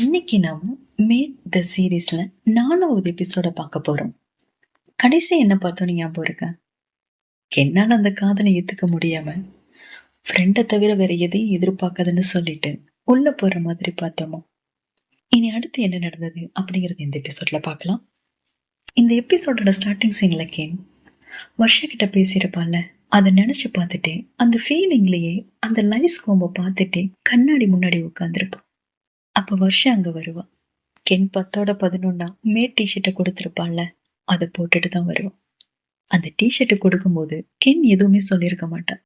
இன்னைக்கு நாம made the சீரீஸ்ல 4வது எபிசோட பார்க்க போறோம். கடைசி என்ன பார்த்தோம் ஞாபகம் இருக்கா? என்னால அந்த காதலை ஏத்துக்க முடியாம ஃப்ரெண்டை தவிர வேற எதையும் எதிர்பார்க்காதுன்னு சொல்லிட்டு உள்ள போற மாதிரி பார்த்தோமோ. இனி அடுத்து என்ன நடந்தது அப்படிங்கறது இந்த எபிசோட்ல பார்க்கலாம். இந்த எபிசோடோட ஸ்டார்டிங் சீன்ல வர்ஷா கிட்ட பேசியிருப்பான்ல, அதை நினைச்சு பார்த்துட்டே அந்த ஃபீலிங்லயே அந்த லைஸ் கோம்ப பார்த்துட்டே கண்ணாடி முன்னாடி உட்காந்துருப்பான். அப்ப வர்ஷா அங்க வருவா. கென் 10/11 மேட் டிஷர்ட்டை கொடுத்துருப்பான்ல, அதை போட்டுட்டு தான் வருவான். அந்த டிஷர்ட்டை கொடுக்கும்போது கென் எதுவுமே சொல்லியிருக்க மாட்டான்.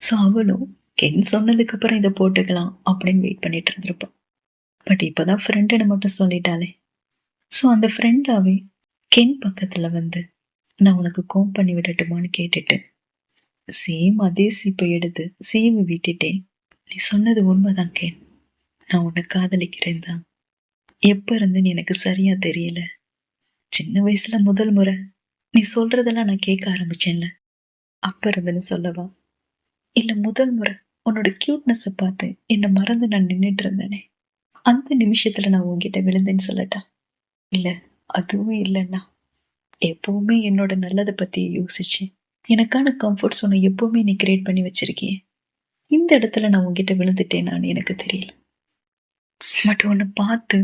ஸோ அவளும் கென் சொன்னதுக்கு அப்புறம் இதை போட்டுக்கலாம் அப்படின்னு வெயிட் பண்ணிட்டு இருந்திருப்பான். பட் இப்பதான் ஃப்ரெண்டுன்னு மட்டும் சொல்லிட்டாலே. ஸோ அந்த ஃப்ரெண்டாவே கென் பக்கத்துல வந்து நான் உனக்கு கோம் பண்ணி விடட்டுமான்னு கேட்டுட்டு சேம் அதே சீப்பை எடுத்து சீவி விட்டுட்டேன். நீ சொன்னது உண்மைதான் கென், நான் உன்னை காதலிக்கிறேன் தான். எப்ப இருந்துன்னு எனக்கு சரியா தெரியல. சின்ன வயசுல முதல் முறை நீ சொல்றதெல்லாம் நான் கேட்க ஆரம்பிச்சேன்ல, அப்ப இருந்துன்னு சொல்லவா? இல்ல முதல் முறை உன்னோட கியூட்னஸை பார்த்து என்னை மறந்து நான் நின்றுட்டு இருந்தேனே, அந்த நிமிஷத்துல நான் உன்கிட்ட விழுந்தேன்னு சொல்லட்டா? இல்ல அதுவும் இல்லைன்னா, எப்பவுமே என்னோட நல்லதை பத்தி யோசிச்சு எனக்கான கம்ஃபர்ட் ஜோனை எப்பவுமே நீ கிரியேட் பண்ணி வச்சிருக்கியே. இந்த இடத்துல நான் உன்கிட்ட விழுந்துட்டேனான்னு எனக்கு தெரியல. பட் உன்னை பார்த்து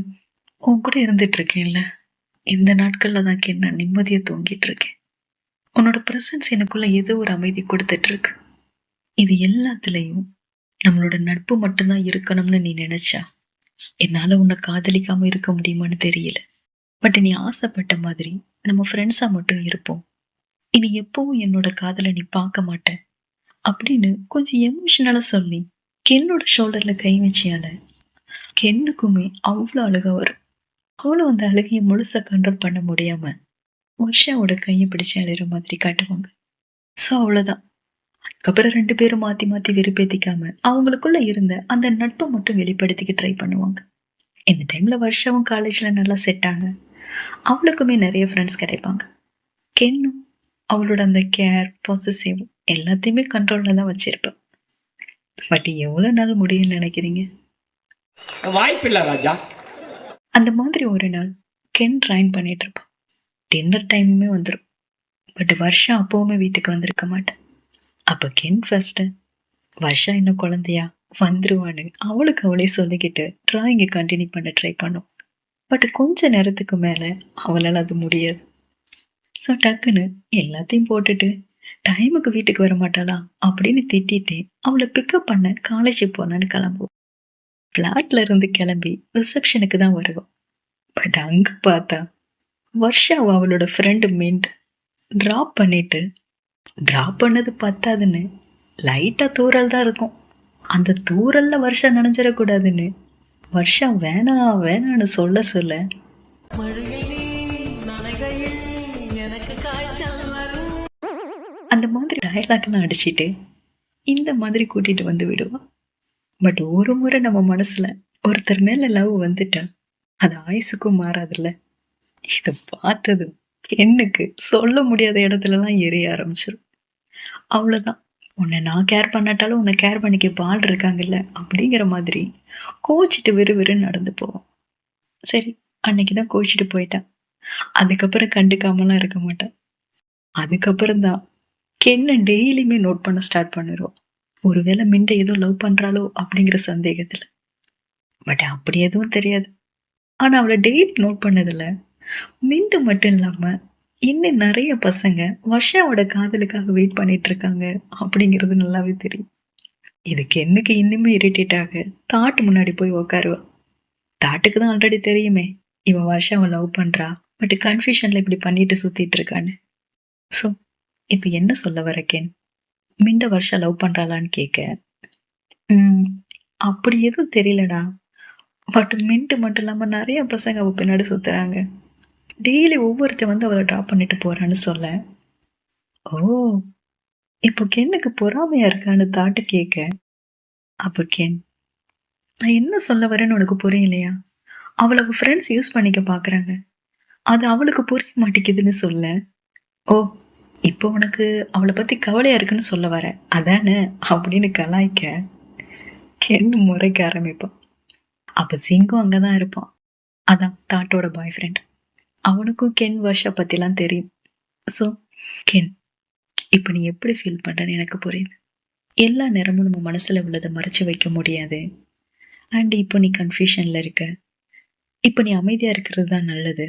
உன் கூட இருந்துட்டு இருக்கேன்ல, இந்த நாட்கள்ல தான் நான் நிம்மதியை தூங்கிட்டு இருக்கேன். உன்னோட பிரசன்ஸ் எனக்குள்ள ஏதோ ஒரு அமைதி கொடுத்துட்டு இருக்கு. இது எல்லாத்துலயும் நம்மளோட நட்பு மட்டும்தான் இருக்கணும்னு நீ நினைச்சா என்னால உன்னை காதலிக்காம இருக்க முடியுமான்னு தெரியல. பட் நீ ஆசைப்பட்ட மாதிரி நம்ம ஃப்ரெண்ட்ஸா மட்டும் இருப்போம். இனி எப்பவும் என்னோட காதலை நீ பார்க்க மாட்டேன் அப்படின்னு கொஞ்சம் எமோஷனலா சொல்லி கென்னோட ஷோல்டர்ல கை வச்சியால கென்னுக்குமே அவ்வளோ அழுக வரும். அவளும் அந்த அழுகையை முழுசா கண்ட்ரோல் பண்ண முடியாம வர்ஷாவோட கையை பிடிச்சு அழுகிற மாதிரி காட்டுவாங்க. ஸோ அவ்வளோதான். அதுக்கப்புறம் 2 பேரும் மாத்தி மாத்தி வெறுப்பேத்திக்காம அவங்களுக்குள்ள இருந்த அந்த நட்பை மட்டும் வெளிப்படுத்திக்க ட்ரை பண்ணுவாங்க. இந்த டைம்ல வர்ஷாவும் காலேஜ்ல நல்லா செட் ஆங்க. அவளுக்குமே நிறைய ஃப்ரெண்ட்ஸ் கிடைப்பாங்க. கென்னும் அவளோட அந்த கேர் பொசசிவ் எல்லாத்தையுமே கண்ட்ரோல்ல தான் வச்சிருப்பான். பட் எவ்வளவு நாள் முடியும்னு நினைக்கிறீங்க? வாய்ப்பில்லை ராஜா. அந்த மாதிரி ஒரு நாள் கென் ட்ரைன் பண்ணிட்டு இருப்பான். டின்னர் டைமுமே வந்துடும். பட் வர்ஷா அப்பவுமே வீட்டுக்கு வந்திருக்க மாட்டான். அப்ப கென் ஃபர்ஸ்ட் வர்ஷா இன்னும் குழந்தையா வந்துருவான்னு அவளுக்கு அவளே சொல்லிக்கிட்டு டிராயிங்கை கண்டினியூ பண்ண ட்ரை பண்ணும். பட் கொஞ்ச நேரத்துக்கு மேல அவளால் அது முடியாது. ஸோ டக்குன்னு எல்லாத்தையும் போட்டுட்டு டைமுக்கு வீட்டுக்கு வர மாட்டாளா அப்படின்னு திட்டிட்டு அவளை பிக்கப் பண்ண காலேஜ் போனான்னு கிளம்புவோம். பிளாட்ல இருந்து கிளம்பி ரிசப்ஷனுக்கு தான் வருவான். பட் அங்க பார்த்தா வர்ஷாவை அவளோட ஃப்ரெண்டு மின்ட் டிராப் பண்ணிட்டு, டிராப் பண்ணது பத்தாதுன்னு லைட்டா தூரல் தான் இருக்கும். அந்த தூரல்ல வர்ஷா நனைஞ்சிடக்கூடாதுன்னு வர்ஷா வேணாம் வேணான்னு சொல்ல சொல்ல அந்த மாதிரி டயலாக்லாம் அடிச்சிட்டு இந்த மாதிரி கூட்டிட்டு வந்து விடுவான். பட் ஒரு முறை நம்ம மனசுல ஒருத்தர் மேல லவ் வந்துட்டா அது ஆயுசுக்கும் மாறாதுல்ல. இதை பார்த்தது எனக்கு சொல்ல முடியாத இடத்துலலாம் எரிய ஆரம்பிச்சிடும். அவ்வளவுதான், உன்னை நான் கேர் பண்ணாட்டாலும் உன்னை கேர் பண்ணிக்க ஆள் இருக்காங்கல்ல அப்படிங்கிற மாதிரி கோச்சிட்டு விறுவிறுன்னு நடந்து போவோம். சரி, அன்னைக்குதான் கோச்சிட்டு போயிட்டான். அதுக்கப்புறம் கண்டுக்காமலாம் இருக்க மாட்டான். அதுக்கப்புறம் தான் கென்ன டெய்லியுமே நோட் பண்ண ஸ்டார்ட் பண்ணிடுவோம். ஒருவேளை மிண்டை ஏதோ லவ் பண்றாளோ அப்படிங்கிற சந்தேகத்துல. பட் அப்படி எதுவும் தெரியாது. ஆனா அவளை டெய்லி நோட் பண்ணதுல மிண்டு மட்டும் இல்லாம இன்னும் நிறைய பசங்க வர்ஷாவோட காதலுக்காக வெயிட் பண்ணிட்டு இருக்காங்க அப்படிங்கிறது நல்லாவே தெரியும். இதுக்கு என்னக்கு இன்னுமே இரிட்டேட் ஆக தாட்டு முன்னாடி போய் உக்காருவா. தாட்டுக்கு தான் ஆல்ரெடி தெரியுமே இவன் வர்ஷாவை லவ் பண்றா, பட் கன்ஃபியூஷன்ல இப்படி பண்ணிட்டு சுத்திட்டு இருக்கான்னு. ஸோ இப்ப என்ன சொல்ல வர கென்? மிண்ட வர்ஷா லவ் பண்றாளான்னு கேட்க, அப்படி எதுவும் தெரியலடா. பட் மின்ட்டு மட்டும் இல்லாம நிறைய பசங்க அவ பின்னாடி சுத்துறாங்க. டெய்லி ஒவ்வொருத்த வந்து அவளை ட்ராப் பண்ணிட்டு போறான்னு சொல்ல, ஓ இப்போ கென்னுக்கு பொறாமையா இருக்கான்னு தாட்டு கேட்க, அப்ப கென் நான் என்ன சொல்ல வரேன்னு உனக்கு புரியலையா? அவளை அவ ஃப்ரெண்ட்ஸ் யூஸ் பண்ணிக்க பாக்குறாங்க, அது அவளுக்கு புரிய மாட்டேங்குதுன்னு சொல்ல, ஓ இப்போ உனக்கு அவளை பத்தி கவலையா இருக்குன்னு சொல்ல வர அதானே அப்படின்னு கலாய்க்க கென் முறைக்க ஆரம்பிப்பான். அப்ப சிங்கும் அங்கதான் இருப்பான். அதான் தாட்டோட பாய் ஃப்ரெண்ட். அவனுக்கும் கென் வர்ஷா பத்திலாம் தெரியும். ஸோ கென், இப்ப நீ எப்படி ஃபீல் பண்றன்னு எனக்கு புரியுது. எல்லா நேரமும் நம்ம மனசுல உள்ளதை மறைச்சு வைக்க முடியாது. அண்ட் இப்போ நீ கன்ஃபியூஷன்ல இருக்க. இப்ப நீ அமைதியா இருக்கிறது தான் நல்லது.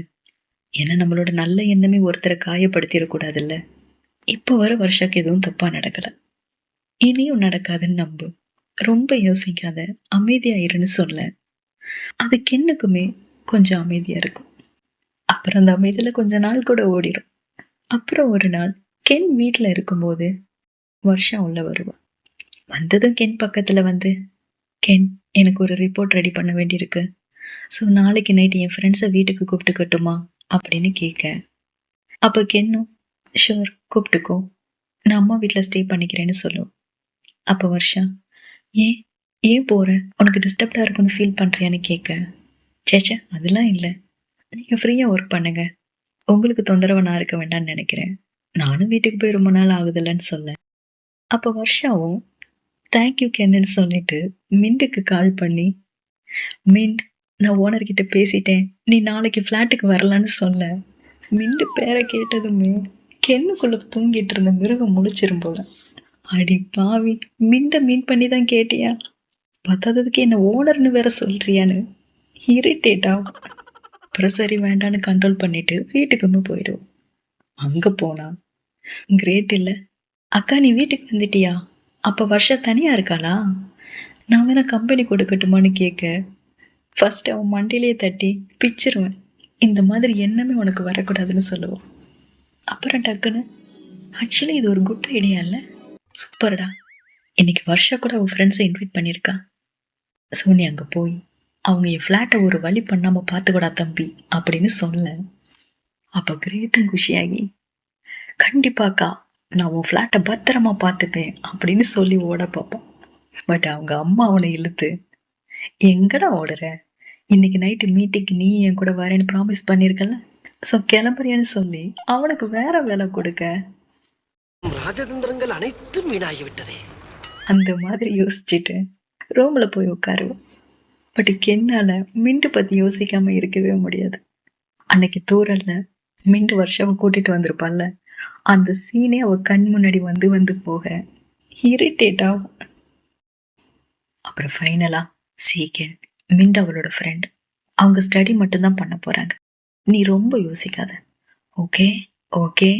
ஏன்னா நம்மளோட நல்ல எண்ணமே ஒருத்தரை காயப்படுத்திடக்கூடாதுல்ல. இப்போ வர வருஷாக்கு எதுவும் தப்பா நடக்கல, இனியும் நடக்காதுன்னு நம்பு. ரொம்ப யோசிக்காத, அமைதியாயிருன்னு சொல்ல. அது கென்னுக்குமே கொஞ்சம் அமைதியா இருக்கும். அப்புறம் அந்த அமைதியில கொஞ்ச நாள் கூட ஓடிடும். அப்புறம் ஒரு நாள் கென் வீட்டுல இருக்கும்போது வருஷா உள்ள வருவா. வந்ததும் கென் பக்கத்துல வந்து, கென், எனக்கு ஒரு ரிப்போர்ட் ரெடி பண்ண வேண்டியிருக்கு. ஸோ நாளைக்கு நைட்டு என் ஃப்ரெண்ட்ஸை வீட்டுக்கு கூப்பிட்டுக்கட்டுமா அப்படின்னு கேட்க. அப்போ கென்னும் ஷூர் கூப்பிட்டுக்கோ, நான் அம்மா வீட்டில் ஸ்டே பண்ணிக்கிறேன்னு சொல்லுவோம். அப்போ வருஷா, ஏன் ஏன் போற, உனக்கு டிஸ்டர்ப்டாக இருக்குன்னு ஃபீல் பண்ணுறியான்னு கேட்க. சேச்சே அதெல்லாம் இல்லை, நீங்கள் ஃப்ரீயாக ஒர்க் பண்ணுங்க, உங்களுக்கு தொந்தரவு நான் இருக்க வேண்டாம்னு நினைக்கிறேன், நானும் வீட்டுக்கு போய் ரொம்ப நாள் ஆகுதில்லன்னு சொல்ல. அப்போ வருஷாவும் தேங்க்யூ கென்னு சொல்லிட்டு மிண்டுக்கு கால் பண்ணி, மிண்ட், நான் ஓனர்கிட்ட பேசிட்டேன், நீ நாளைக்கு ஃப்ளாட்டுக்கு வரலான்னு சொல்ல. மிண்டு பேரை கேட்டதுமே கென்னுக்குள்ள தூங்கிட்டு இருந்த மிருகம் முழிச்சிரும் போல. அடி பாவி, மிண்ட மீன் பண்ணி தான் கேட்டியா, பத்தாததுக்கு என்ன ஓனர்னு வேற சொல்றியான்னு இரிட்டேட் ஆகும். அப்புறம் சரி வேண்டான்னு கண்ட்ரோல் பண்ணிட்டு வீட்டுக்குமே போயிடுவோம். அங்க போனா கிரேட் இல்ல, அக்கா நீ வீட்டுக்கு வந்துட்டியா, அப்ப வருஷா தனியா இருக்காளா, நான் வேணா கம்பெனி கொடுக்கட்டுமான்னு கேட்க. ஃபர்ஸ்ட் அவன் மண்டிலேயே தட்டி பிச்சிருவேன், இந்த மாதிரி எண்ணமே உனக்கு வரக்கூடாதுன்னு சொல்லுவோம். அப்புறம் டக்குன்னு, ஆக்சுவலி இது ஒரு குட் ஐடியா இல்லை, சூப்பர்டா, இன்னைக்கு வருஷா கூட அவன் ஃப்ரெண்ட்ஸை இன்வைட் பண்ணியிருக்கா. ஸோ நீ அங்கே போய் அவங்க என் ஃப்ளாட்டை ஒரு வழி பண்ணாமல் பார்த்துக்கூடா தம்பி அப்படின்னு சொல்ல. அப்போ கிரேட்டும் குஷியாகி, கண்டிப்பாக்கா நான் உன் ஃப்ளாட்டை பத்திரமா பார்த்துப்பேன் அப்படின்னு சொல்லி ஓட பார்ப்பான். பட் அவங்க அம்மா அவனை இழுத்து, எங்கடா ஓடுற, இன்னைக்கு நைட்டு மீட்டிங்க்கு நீ என் கூட வரேன்னு ப்ராமிஸ் பண்ணியிருக்கல, ஸோ கிளம்புறியான்னு சொல்லி அவனுக்கு வேற வேலை கொடுக்க. ராஜதந்திரங்கள் அனைத்தும் வீணாகிவிட்டதே. அந்த மாதிரி யோசிச்சுட்டு ரூம்ல போய் உட்காருவோம். பட் கென்னால மிண்டு பத்தி யோசிக்காம இருக்கவே முடியாது. அன்னைக்கு தூரல்ல மிண்டு வருஷாவை கூட்டிட்டு வந்திருப்பான்ல, அந்த சீனே அவ கண் முன்னாடி வந்து வந்து போக இரிட்டேட் ஆகும். அப்புறம் ஃபைனலா சீக்கிரம் மிண்டு அவளோட ஃப்ரெண்ட், அவங்க ஸ்டடி மட்டும்தான் பண்ண போறாங்க, நீ ரொம்ப யோசிக்காத, okay okay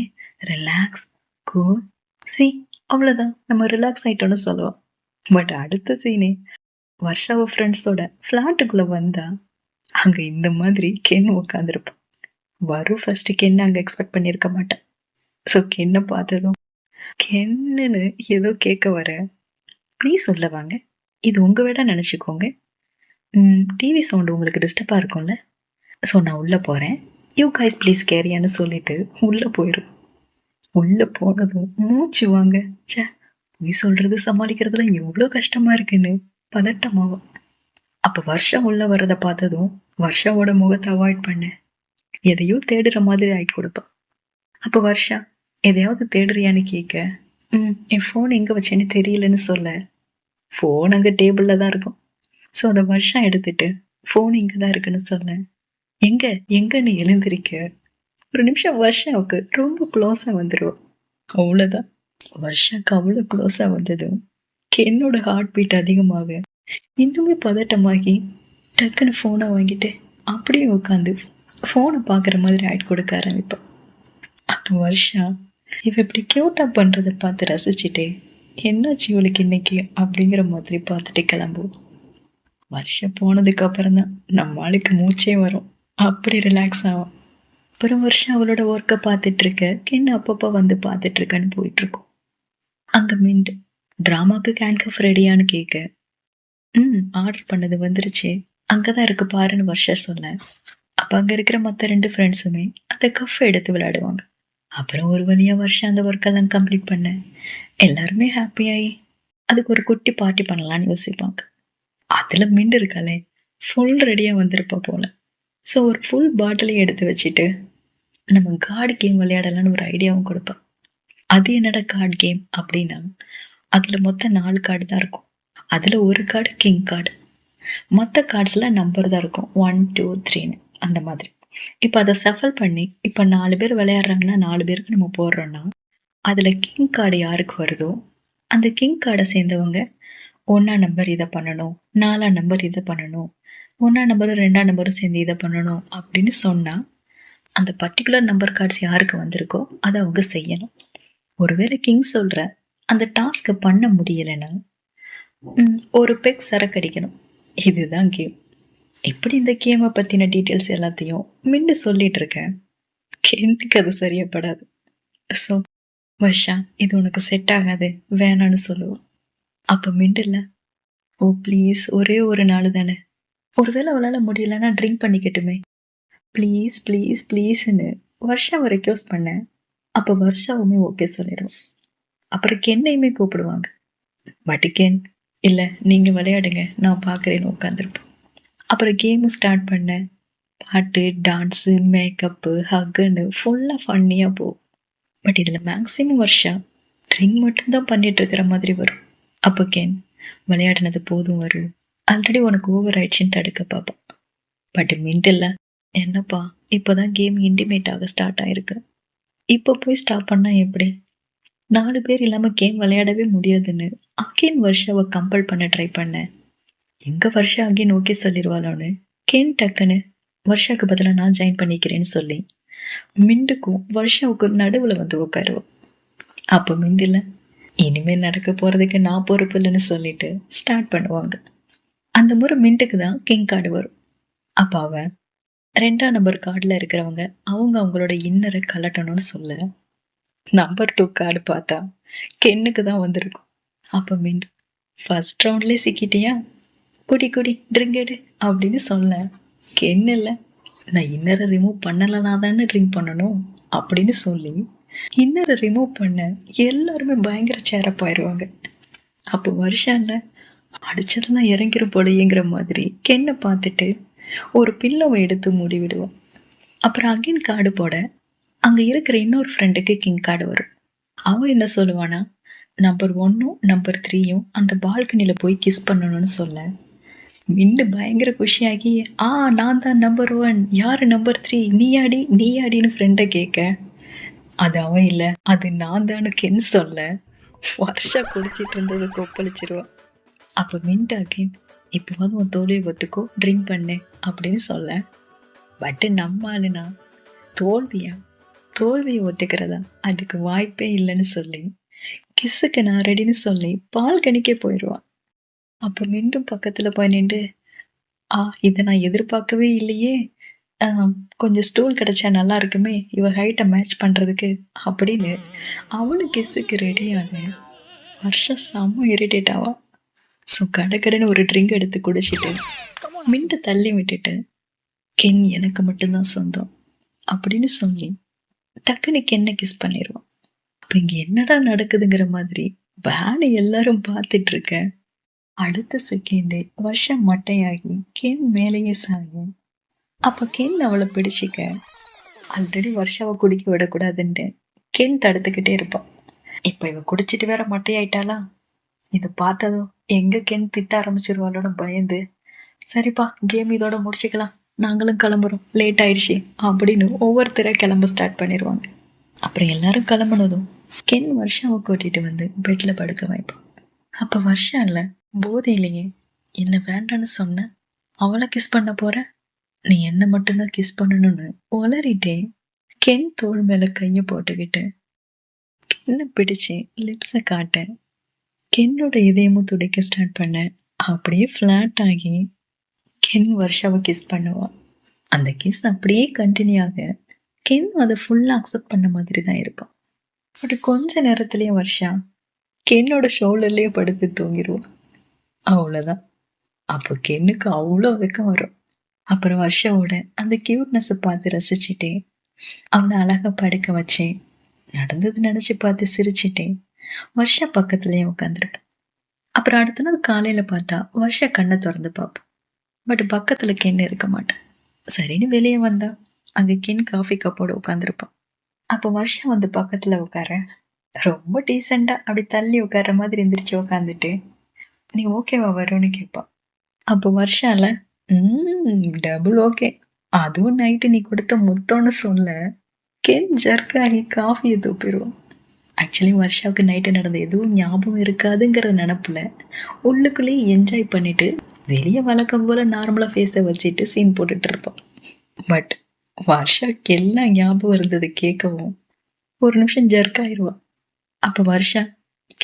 relax cool C, அவ்வளோதான், நம்ம ரிலாக்ஸ் ஆயிட்டோன்னு சொல்லுவோம். பட் அடுத்த சீனே வருஷாவ ஃப்ரெண்ட்ஸோட ஃப்ளாட்டுக்குள்ள வந்தா அங்க இந்த மாதிரி கென் உட்காந்துருப்பான். வரும் ஃபர்ஸ்ட் கென்னு அங்க எக்ஸ்பெக்ட் பண்ணியிருக்க மாட்டேன். ஸோ கென்னை பார்த்ததும், கென்னுன்னு ஏதோ கேட்க வர, ப்ளீஸ் உள்ள வாங்க, இது உங்க விட நினச்சிக்கோங்க, டிவி சவுண்டு உங்களுக்கு டிஸ்டர்பாக இருக்கும்ல, ஸோ நான் உள்ளே போகிறேன், யூ கைஸ் ப்ளீஸ் கேரியான்னு சொல்லிட்டு உள்ளே போயிடும். உள்ளே போனதும் மூச்சு வாங்க, சே பொய் சொல்றது சமாளிக்கிறதுல எவ்வளோ கஷ்டமா இருக்குன்னு பதட்டமாவா. அப்ப வருஷம் உள்ள வர்றத பார்த்ததும் வருஷாவோட முகத்தை அவாய்ட் பண்ண, எதையோ தேடுற மாதிரி ஆயிட்டு கொடுப்பான். அப்ப வருஷா, எதையாவது தேடுறியான்னு கேட்க, என் ஃபோன் எங்க வச்சேன்னு தெரியலன்னு சொல்ல. ஃபோன் அங்க டேபிள்ல தான் இருக்கும். ஸோ அதை வருஷம் எடுத்துட்டு ஃபோன் இங்கதான் இருக்குன்னு சொல்ல. எங்க எங்கன்னு எழுந்திருக்க ஒரு நிமிஷம் வருஷாவுக்கு ரொம்ப க்ளோஸா வந்துடுவோம். அவ்வளவுதான், வருஷாக்கு அவ்வளோ க்ளோஸா வந்ததும் கென்னோட ஹார்ட் பீட் அதிகமாக இன்னுமே பதட்டமாகி டக்குன்னு ஃபோனை வாங்கிட்டு அப்படியே உட்காந்து ஃபோனை பார்க்குற மாதிரி ஆயிட்டு கொடுக்க ஆரம்பிப்பான். அப்போ வருஷா இவ இப்படி கியூட்டாக பண்ணுறதை பார்த்து ரசிச்சுட்டே, என்னாச்சு இவளுக்கு இன்னைக்கு அப்படிங்கிற மாதிரி பார்த்துட்டு கிளம்புவோம். வருஷம் போனதுக்கு அப்புறம் தான் நம்ம ஆளுக்கு மூச்சே வரும், அப்படி ரிலாக்ஸ் ஆகும். அப்புறம் வருஷம் அவளோட ஒர்க்கை பார்த்துட்டு இருக்க, கென்னு அப்பப்போ வந்து பார்த்துட்டு இருக்கன்னு போயிட்டு இருக்கோம். அங்க மிண்டு டிராமாக்கு கேன்கஃப் ரெடியான்னு கேட்க, ஆர்டர் பண்ணது வந்துருச்சு, அங்கதான் இருக்கு பாருன்னு வருஷா சொல்ல. அப்ப அங்க இருக்கிற மத்த 2 ஃப்ரெண்ட்ஸுமே அந்த கஃப் எடுத்து விளையாடுவாங்க. அப்புறம் ஒரு வழியா வருஷம் அந்த ஒர்க்கெல்லாம் கம்ப்ளீட் பண்ண எல்லாருமே ஹாப்பியாகி அதுக்கு ஒரு குட்டி பார்ட்டி பண்ணலான்னு யோசிப்பாங்க. அதுல மிண்டு இருக்காளே ஃபுல் ரெடியா வந்திருப்பா போல. ஸோ ஒரு ஃபுல் பாட்டிலையும் எடுத்து வச்சுட்டு நம்ம கார்டு கேம் விளையாடலான்னு ஒரு ஐடியாவும் கொடுப்பான். அது என்னடா கார்டு கேம் அப்படின்னா, அதுல மொத்தம் 4 கார்டு தான் இருக்கும். அதுல ஒரு கார்டு கிங் கார்டு, மற்ற கார்ட்ஸில் நம்பர் தான் இருக்கும், 1 2 3ன்னு அந்த மாதிரி. இப்போ அதை சஃபல் பண்ணி இப்போ 4 பேர் விளையாடுறாங்கன்னா 4 பேருக்கு நம்ம போடுறோன்னா அதில் கிங் கார்டு யாருக்கு வருதோ அந்த கிங் கார்டை சேர்ந்தவங்க 1ஆம் நம்பர் இதை பண்ணணும், 4ஆம் நம்பர் இதை பண்ணணும், 1ஆம் நம்பரும் 2ஆம் நம்பரும் சேர்ந்து இதை பண்ணணும் அப்படின்னு சொன்னால் அந்த பர்டிகுலர் நம்பர் கார்ட்ஸ் யாருக்கு வந்திருக்கோ அதை அவங்க செய்யணும். ஒருவேளை கிங் சொல்கிற அந்த டாஸ்க்கை பண்ண முடியலைன்னா ஒரு பெக் சரக்கு அடிக்கணும். இதுதான் கேம். எப்படி இந்த கேமை பற்றின டீட்டெயில்ஸ் எல்லாத்தையும் மிண்டு சொல்லிட்டு இருக்கேன், எனக்கு அது சரியப்படாது. ஸோ வர்ஷா, இது உனக்கு செட் ஆகாது, வேணான்னு சொல்லுவோம். அப்போ மிண்டில், ஓ ப்ளீஸ், ஒரே ஒரு நாள் தானே, ஒருவேளை அவளால் முடியலன்னா ட்ரிங்க் பண்ணிக்கட்டுமே, ப்ளீஸ் ப்ளீஸ் ப்ளீஸ்ன்னு வர்ஷாவை ரெக்வஸ்ட் பண்ணேன். அப்போ வர்ஷாவுமே ஓகே சொல்லிடும். அப்புறம் கென்னையுமே கூப்பிடுவாங்க. பட் கென், இல்லை நீங்கள் விளையாடுங்க, நான் பார்க்குறேன்னு உட்காந்துருப்பேன். அப்புறம் கேமும் ஸ்டார்ட் பண்ணேன். பாட்டு, டான்ஸு, மேக்கப்பு, ஹக்குன்னு ஃபுல்லாக ஃபன்னியாக போகும். பட் இதில் மேக்ஸிமம் வர்ஷா ட்ரிங்க் மட்டும்தான் பண்ணிட்டு இருக்கிற மாதிரி வரும். அப்போ கேன், விளையாடினது போதும் வரும், ஆல்ரெடி உனக்கு ஓவர் ஆயிடுச்சுன்னு தடுக்க பார்ப்பான். பட் மிண்டில், என்னப்பா இப்போதான் கேம் இன்டிமேட் ஆக ஸ்டார்ட் ஆயிருக்கு, இப்போ போய் ஸ்டாப் பண்ணால் எப்படி, 4 பேர் இல்லாமல் கேம் விளையாடவே முடியாதுன்னு அகேன் வர்ஷாவை கம்பல் பண்ண ட்ரை பண்ணேன். எங்க வர்ஷா அகேன் ஓகே சொல்லிடுவாளோன்னு கேன் டக்குன்னு வர்ஷாக்கு பதிலாக நான் ஜாயின் பண்ணிக்கிறேன்னு சொல்லி மிண்டுக்கும் வர்ஷாவுக்கும் நடுவில் வந்து உட்காருவோம். அப்போ மிண்டில், இனிமேல் நடக்க போகிறதுக்கு நான் பொறுப்பு இல்லைன்னு சொல்லிட்டு ஸ்டார்ட் பண்ணுவாங்க. அந்த முறை மிண்டுக்கு தான் கிங் கார்டு வரும். அப்போ அவன் 2ஆம் நம்பர் கார்டில் இருக்கிறவங்க அவங்களோட இன்னரை கலட்டணும்னு சொல்ல நம்பர் 2 கார்டு பார்த்தா கென்னுக்கு தான் வந்திருக்கும். அப்போ மிண்டு, ஃபர்ஸ்ட் ரவுண்ட்லேயே சிக்கிட்டியா, குடி குடி ட்ரிங்க் எடு அப்படின்னு சொல்ல கென், இல்லை நான் இன்னரை ரிமூவ் பண்ணலைனா தானே ட்ரிங்க் பண்ணணும் அப்படின்னு சொல்லி இன்னரை ரிமூவ் பண்ண எல்லாருமே பயங்கர சேரப் ஆயிடுவாங்க. அப்போ வருஷால அடிச்சதெல்லாம் இறங்கிரும் போலையேங்கிற மாதிரி கென்னை பார்த்துட்டு ஒரு பில்லோவை எடுத்து மூடி விடுவான். அப்புறம் அகைன் கார்டு போட அங்கே இருக்கிற இன்னொரு ஃப்ரெண்டுக்கு கிங் கார்டு வரும். அவன் என்ன சொல்லுவானா, நம்பர் 1ம் நம்பர் 3யும் அந்த பால்கனியில் போய் கிஸ் பண்ணணும்னு சொல்ல மிண்டு பயங்கர குஷியாகி, நான் தான் நம்பர் 1, யாரு நம்பர் 3, நீயாடின்னு ஃப்ரெண்டை கேட்க, அது அவன் இல்லை, அது நான் தானு கென் சொல்ல வருஷா குடிச்சிட்டு இருந்ததை கொப்பளிச்சிருவான். அப்போ மிண்டு அகேன், இப்போவாது உன் தோல்வியை ஒத்துக்கோ, ட்ரிங்க் பண்ணு அப்படின்னு சொல்ல, பட்டு நம்ம ஆளுனா தோல்வியை ஒத்துக்கிறதா, அதுக்கு வாய்ப்பே இல்லைன்னு சொல்லி கிஸ்ஸுக்கு நான் ரெடின்னு சொல்லி பால்கனிக்கே போயிடுவான். அப்போ மீண்டும் பக்கத்தில் போய் நின்று, இதை நான் எதிர்பார்க்கவே இல்லையே, கொஞ்சம் ஸ்டூல் கிடைச்சா நல்லா இருக்குமே இவ ஹைட்டை மேட்ச் பண்ணுறதுக்கு அப்படின்னு அவளும் கிஸ்ஸுக்கு ரெடியாக வருஷம் செம்ம இரிட்டேட் ஆவா. ஸோ கடைன்னு ஒரு ட்ரிங்க் எடுத்து குடிச்சிட்டு மிண்டை தள்ளி விட்டுட்டு, கென் எனக்கு மட்டும்தான் சொந்தம் அப்படின்னு சொல்லி டக்குன்னு கென்னை கிஸ் பண்ணிடுவான். அப்போ இங்கே என்னடா நடக்குதுங்கிற மாதிரி வேலை எல்லாரும் பார்த்துட்டு இருக்க. அடுத்த செகண்டே வருஷம் மட்டையாகி கென் மேலேயே சாயும். அப்போ கென் அவளை பிடிச்சிக்க ஆல்ரெடி வருஷாவை குடிக்க விடக்கூடாதுன்ட்டு கென் தடுத்துக்கிட்டே இருப்பான். இப்போ இவ குடிச்சிட்டு வேற மட்டையாயிட்டாளா, இதை பார்த்ததும் எங்க கென் திட்ட ஆரம்பிச்சிருவாளோட பயந்து, சரிப்பா கேம் இதோட முடிச்சுக்கலாம், நாங்களும் கிளம்புறோம், லேட் ஆயிடுச்சு அப்படின்னு ஒவ்வொருத்தராக கிளம்ப ஸ்டார்ட் பண்ணிடுவாங்க. அப்புறம் எல்லாரும் கிளம்புனதும் கென் வருஷாவை கூட்டிட்டு வந்து பெட்டில் படுக்க வைப்பான். அப்போ வருஷம் இல்லை போதையிலேயே, என்ன வேண்டான்னு சொன்ன, அவளை கிஸ் பண்ண போற, நீ என்ன மட்டும்தான் கிஸ் பண்ணணும்னு உளறிட்டே கென் தோள் மேல கையை போட்டுக்கிட்டு கென்னை பிடிச்சு லிப்ஸை காட்ட கென்னோட இதயமும் துடைக்க ஸ்டார்ட் பண்ண. அப்படியே ஃப்ளாட் ஆகி கென் வருஷாவை கிஸ் பண்ணுவான். அந்த கிஸ் அப்படியே கண்டினியூ ஆக கென் அதை ஃபுல்லாக அக்செப்ட் பண்ண மாதிரி தான் இருப்பான். பட் கொஞ்ச நேரத்துலேயே வருஷா கென்னோட ஷோல்டர்லேயே படுத்து தூங்கிடுவான். அவ்வளோதான். அப்போ கென்னுக்கு அவ்வளோ வெக்கம் வரும். அப்புறம் வருஷாவோட அந்த கியூட்னஸை பார்த்து ரசிச்சுட்டே அவனை அழகாக படுக்க வச்சேன். நடந்தது நினச்சி பார்த்து சிரிச்சிட்டேன் வருஷா பக்கத்துலேயே உட்காந்துருப்பேன். அப்புறம் அடுத்த நாள் காலையில் பார்த்தா வருஷா கண்ணை திறந்து பார்ப்போம். பட் பக்கத்தில் கென் இருக்க மாட்டான். சரின்னு வெளியே வந்தா அங்கே கென் காஃபி கப்போட உட்காந்துருப்பான். அப்போ வருஷா வந்து பக்கத்தில் உட்கார ரொம்ப டீசெண்டாக அப்படி தள்ளி உட்கார்ற மாதிரி எந்திரிச்சு உட்காந்துட்டு, நீ ஓகேவா வரும்னு கேட்பான். அப்போ வருஷால டபுள் ஓகே, அதுவும் நைட்டு நீ கொடுத்த முத்தம்னு சொல்ல கென் ஜர்க்காகி காஃபியை தூப்பிடுவோம். ஆக்சுவலி வர்ஷாவுக்கு நைட்டு நடந்த எதுவும் ஞாபகம் இருக்காதுங்கிற நினப்புல உள்ளுக்குள்ளேயே என்ஜாய் பண்ணிட்டு வெளியே வழக்கம் போல நார்மலா ஃபேஸை வச்சுட்டு சீன் போட்டுட்டு இருப்பான். பட் வர்ஷாக்கு எல்லாம் ஞாபகம் இருந்தது கேட்கவும் ஒரு நிமிஷம் ஜர்க் ஆயிடுவா. அப்ப வர்ஷா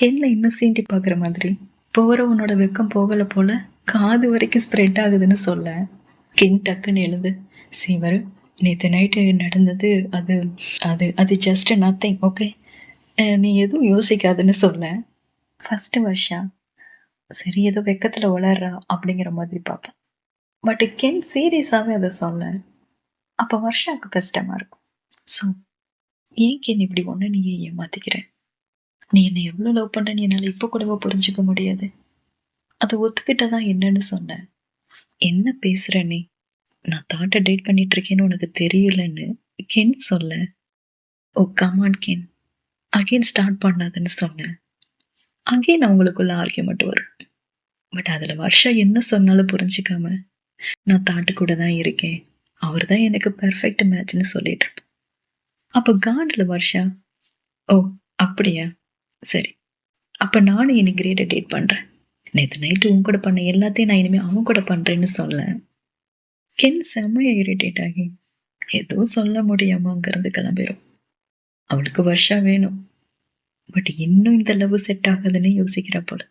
கென்ல இன்னும் சீண்டி பாக்குற மாதிரி போற உன்னோட வெக்கம் போகல போல காது வரைக்கும் ஸ்ப்ரெட் ஆகுதுன்னு சொல்ல கென் டக்குன்னு எழுது, சீவரு நேற்று நைட்டு நடந்தது அது அது அது ஜஸ்ட் நத்திங் ஓகே, நீ எதுவும் யோசிக்காதுன்னு சொல்ல ஃபர்ஸ்ட் வருஷா சரி ஏதோ வெக்கத்துல வளர்றா அப்படிங்கிற மாதிரி பார்ப்பேன். பட் கென் சீரியஸாவே அதை சொல்ல அப்ப வருஷாவுக்கு கஷ்டமா இருக்கும். ஸோ ஏன் கென் இப்படி ஒன்று நீ ஏமாத்திக்கிற? நீ என்னை எவ்வளோ லவ் பண்றேன்னு என்னால் இப்போ கூடவா புரிஞ்சுக்க முடியாது? அதை ஒத்துக்கிட்டதான் என்னன்னு சொன்னேன். என்ன பேசுற நீ? நான் தாட்டை டேட் பண்ணிட்டு இருக்கேன்னு உனக்கு தெரியலன்னு கென் சொல்ல, ஓ கமான் கென் அகெயின் ஸ்டார்ட் பண்ணாதுன்னு சொன்னேன். அகெயின் அவங்களுக்குள்ள ஆர்கியூமெண்ட் வரும். பட் அதில் வருஷா என்ன சொன்னாலும் புரிஞ்சுக்காம நான் தாட்டு கூட தான் இருக்கேன், அவர் தான் எனக்கு பெர்ஃபெக்ட் மேட்ச்னு சொல்லிட்டு இருப்பேன். அப்போ காண்டில் வருஷா, ஓ அப்படியா சரி, அப்போ நானும் இன்னைக்கு கிரேட்டை டேட் பண்ணுறேன். நேற்று நைட்டு உன் கூட பண்ண எல்லாத்தையும் நான் இனிமேல் அவன் கூட பண்ணுறேன்னு சொல்ல கென் செம்மையை இரிட்டேட் ஆகி எதுவும் சொல்ல முடியாமாங்கிறது கிளம்பிடும். அவளுக்கு வருஷா வேணும், பட் இன்னும் இந்த லவ் செட் ஆகுதுன்னு யோசிக்கிறா போல.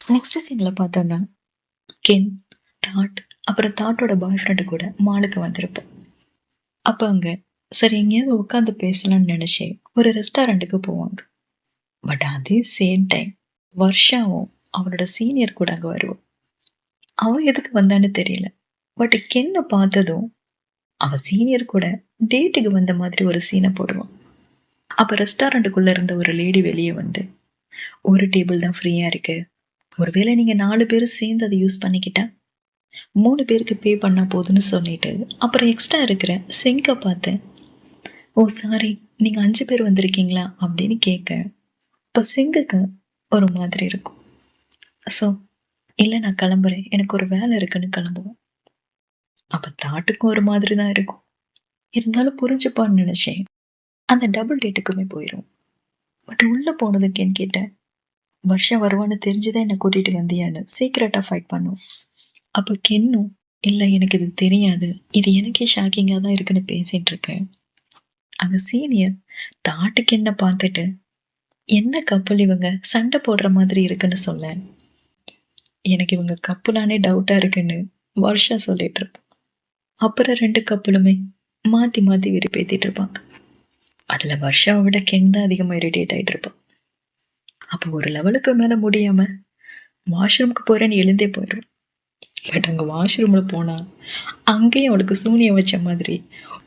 நெக்ஸ்ட் சீன்ல பார்த்தோம்னா கென் தாட் அப்புறம் தாட்டோட பாய் ஃப்ரெண்டு கூட மாலுக்கு வந்திருப்போம். அப்போ அங்கே சரி எங்கேயாவது உட்காந்து பேசலாம்னு நினச்சி ஒரு ரெஸ்டாரண்ட்டுக்கு போவாங்க. பட் அதே சேம் டைம் வருஷாவும் அவனோட சீனியர் கூட அங்கே வருவான். அவன் எதுக்கு வந்தான்னு தெரியல. பட் கென்னை பார்த்ததும் அவன் சீனியர் கூட டேட்டுக்கு வந்த மாதிரி ஒரு சீனை போடுவான். அப்போ ரெஸ்டாரண்ட்டுக்குள்ளே இருந்த ஒரு லேடி வெளியே வந்து, ஒரு டேபிள் தான் ஃப்ரீயாக இருக்கு, ஒருவேளை நீங்கள் 4 பேர் சேர்ந்து அதை யூஸ் பண்ணிக்கிட்டா 3 பேருக்கு பே பண்ணால் போதுன்னு சொல்லிட்டு அப்புறம் எக்ஸ்ட்ரா இருக்கிற சிங்கை பார்த்தேன். ஓ சாரி நீங்கள் 5 பேர் வந்திருக்கீங்களா அப்படின்னு கேட்க இப்போ சிங்குக்கு ஒரு மாதிரி இருக்கும். ஸோ இல்லை நான் கிளம்புறேன் எனக்கு ஒரு வேலை இருக்குன்னு கிளம்புவோம். அப்போ தாட்டுக்கும் ஒரு மாதிரி தான் இருக்கும், இருந்தாலும் புரிஞ்சுப்பான்னு நினச்சேன். அந்த டபுள் டேட்டுக்குமே போயிடும். பட் உள்ளே போனதுக்கு என் கேட்டேன், வருஷம் வருவான்னு தெரிஞ்சுதான் என்னை கூட்டிகிட்டு வந்தியான்னு சீக்ரெட்டாக ஃபைட் பண்ணும். அப்போ கென்னும் இல்லை எனக்கு இது தெரியாது, இது எனக்கே ஷாக்கிங்காக தான் இருக்குன்னு பேசிகிட்டு இருக்கேன். அந்த சீனியர் தாட்டுக்கு என்ன பார்த்துட்டு என்ன கப்பல் இவங்க சண்டை போடுற மாதிரி இருக்குன்னு சொல்ல, எனக்கு இவங்க கப்புலானே டவுட்டாக இருக்குன்னு வருஷா சொல்லிட்டு இருப்போம். அப்புறம் 2 கப்பலுமே மாற்றி மாற்றி வெறிப்பேத்திட்டு இருப்பாங்க. அதில் வருஷாவை விட கென் தான் அதிகமாக இரிட்டேட் ஆகிட்டு இருப்பான். அப்போ ஒரு லெவலுக்கு மேலே முடியாமல் வாஷ்ரூமுக்கு போகிறேன்னு எழுந்தே போயிடுவேன். பட் அங்கே வாஷ்ரூமில் போனால் அங்கேயும் அவளுக்கு சூனியம் வச்ச மாதிரி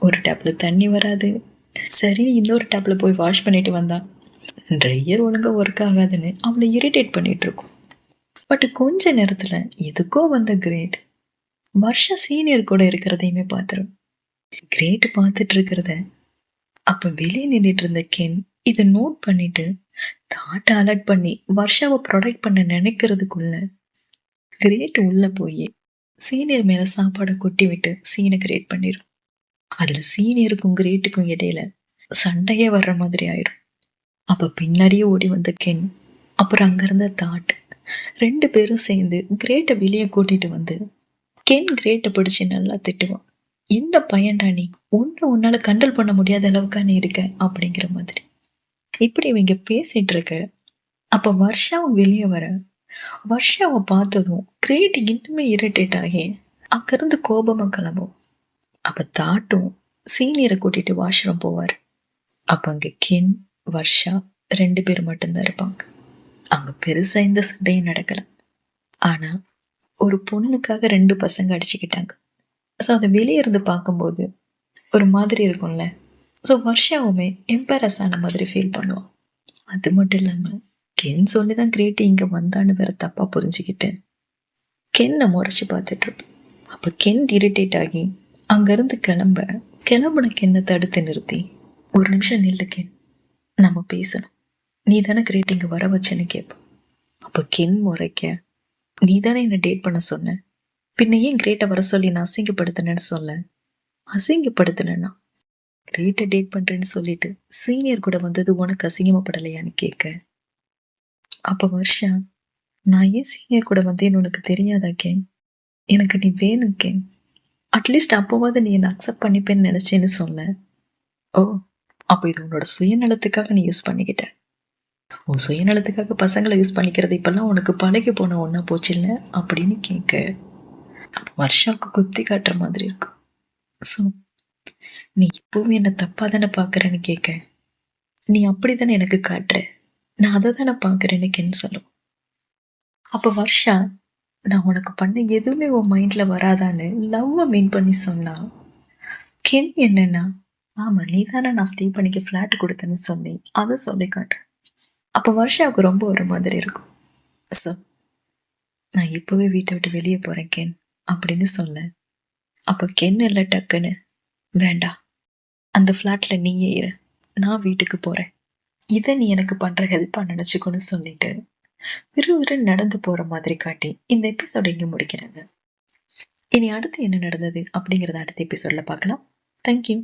ஒரு டேப்பில் தண்ணி வராது. சரி இன்னொரு டேப்பில் போய் வாஷ் பண்ணிட்டு வந்தான் ட்ரையர் ஒழுங்காக ஒர்க் ஆகாதுன்னு அவளை இரிட்டேட் பண்ணிட்டு இருக்கும். பட் கொஞ்ச நேரத்தில் எதுக்கோ வந்த கிரேட் வருஷா சீனியர் கூட இருக்கிறதையுமே பார்த்துரும். கிரேட் பார்த்துட்டு இருக்கிறத அப்போ வெளியே நின்றுட்டு இருந்த கென் இதை நோட் பண்ணிட்டு தாட்டை அலர்ட் பண்ணி வருஷாவை ப்ரொடெக்ட் பண்ண நினைக்கிறதுக்குள்ள கிரேட் உள்ள போய் சீனியர் மேல சாப்பாடை கொட்டி விட்டு சீனை கிரியேட் பண்ணிடும். அதுல சீனியருக்கும் கிரேட்டுக்கும் இடையில சண்டையே வர்ற மாதிரி ஆயிடும். அப்ப பின்னாடியே ஓடி வந்த கென் அப்புறம் அங்கிருந்த தாட் 2 பேரும் சேர்ந்து கிரேட்டை வெளியே கூட்டிட்டு வந்து கென் கிரேட்டை பிடிச்சி நல்லா திட்டுவான். என்ன பையன்டா நீ, உன்னால கண்ட்ரோல் பண்ண முடியாத அளவுக்கா நீ இருக்க அப்படிங்கிற மாதிரி. இப்படி இவங்க பேசிட்டு இருக்க அப்ப வருஷாவும் வெளியே வர வருஷாவை பார்த்ததும் கிரேட் இன்னுமே இரிட்டேட் ஆகி அங்கிருந்து கோபமா கிளம்பும். அப்ப தாட்டும் சீனியரை கூட்டிட்டு வாஷ்ரூம் போவார். அப்ப அங்க கென் வருஷா 2 பேர் மட்டும்தான் இருப்பாங்க. அங்க பெருசா இந்த சண்டையும் நடக்கல. ஆனா ஒரு பொண்ணுக்காக 2 பசங்க அடிச்சுக்கிட்டாங்க. ஸோ அதை வெளியே இருந்து பார்க்கும்போது ஒரு மாதிரி இருக்கும்ல. ஸோ வருஷாவுமே எம்பரஸ் ஆன மாதிரி ஃபீல் பண்ணுவான். அது மட்டும் இல்லாமல் கென் சொல்லி தான் கிரேட் இங்கே வந்தான்னு வேற தப்பாக புரிஞ்சுக்கிட்டேன். கென்னை முறைச்சி பார்த்துட்டு இருப்பேன். அப்போ கென் இரிட்டேட் ஆகி அங்கேருந்து கிளம்புன கென்னை தடுத்து நிறுத்தி, ஒரு நிமிஷம் நில்லு கென், நம்ம பேசணும், நீ தானே கிரேட் இங்கே வர வச்சேன்னு கேட்பேன். அப்போ கென் முறைக்க, நீ தானே என்னை டேட் பண்ண சொன்ன, பின்ன ஏன் கிரேட்டை வர சொல்லி நான் அசிங்கப்படுத்தினேன்னு சொல்ல. அசிங்கப்படுத்தினேன்னா கிரேட்டை டேட் பண்றேன்னு சொல்லிட்டு சீனியர் கூட வந்தது உனக்கு அசிங்கமாப்படலையான்னு கேட்க. அப்ப வர்ஷா, நான் ஏன் சீனியர் கூட வந்தேன்னு உனக்கு தெரியாதா கேன்? எனக்கு நீ வேணும் கேன். அட்லீஸ்ட் அப்போவாவது நீ என்னை அக்செப்ட் பண்ணிப்பேன்னு நினைச்சேன்னு சொல்ல. ஓ, அப்போ இது உன்னோட சுயநலத்துக்காக நீ யூஸ் பண்ணிக்கிட்ட. உன் சுயநலத்துக்காக பசங்களை யூஸ் பண்ணிக்கிறது இப்பெல்லாம் உனக்கு பழகி போன ஒன்றா போச்சு இல்லை அப்படின்னு கேட்க. அப்போ வர்ஷாவுக்கு குத்தி காட்டுற மாதிரி இருக்கும். ஸோ நீ இப்பவும் என்னை தப்பா தானே பார்க்குறேன்னு கேட்க. நீ அப்படித்தானே எனக்கு காட்டுற, நான் அதை தானே பார்க்குறேன்னு கேன்னு சொல்லும். அப்போ வர்ஷா, நான் உனக்கு பண்ண எதுவுமே உன் மைண்ட்ல வராதான்னு லவ்வை மீன் பண்ணி சொன்னா. கென் என்னன்னா, ஆமா நீ தானே நான் ஸ்டே பண்ணிக்க ஃப்ளாட் கொடுத்தேன்னு சொல்லி அதை சொல்லி காட்டுறேன். அப்போ வர்ஷாவுக்கு ரொம்ப ஒரு மாதிரி இருக்கும். ஸோ நான் இப்போவே வீட்டை விட்டு வெளியே போறேன் கென் அப்படின்னு சொல்ல. அப்போ கென் இல்லை டக்குன்னு, வேண்டாம் அந்த ஃப்ளாட்ல நீயே இரு, நான் வீட்டுக்கு போறேன், இதை நீ எனக்கு பண்ற ஹெல்ப்பா நினைச்சுக்கோன்னு சொல்லிட்டு விறுவிறுன்னு நடந்து போற மாதிரி காட்டி இந்த எபிசோட இங்க முடிக்கிறாங்க. இனி அடுத்து என்ன நடந்தது அப்படிங்கறத அடுத்த எபிசோட்ல பார்க்கலாம். தேங்க்யூ.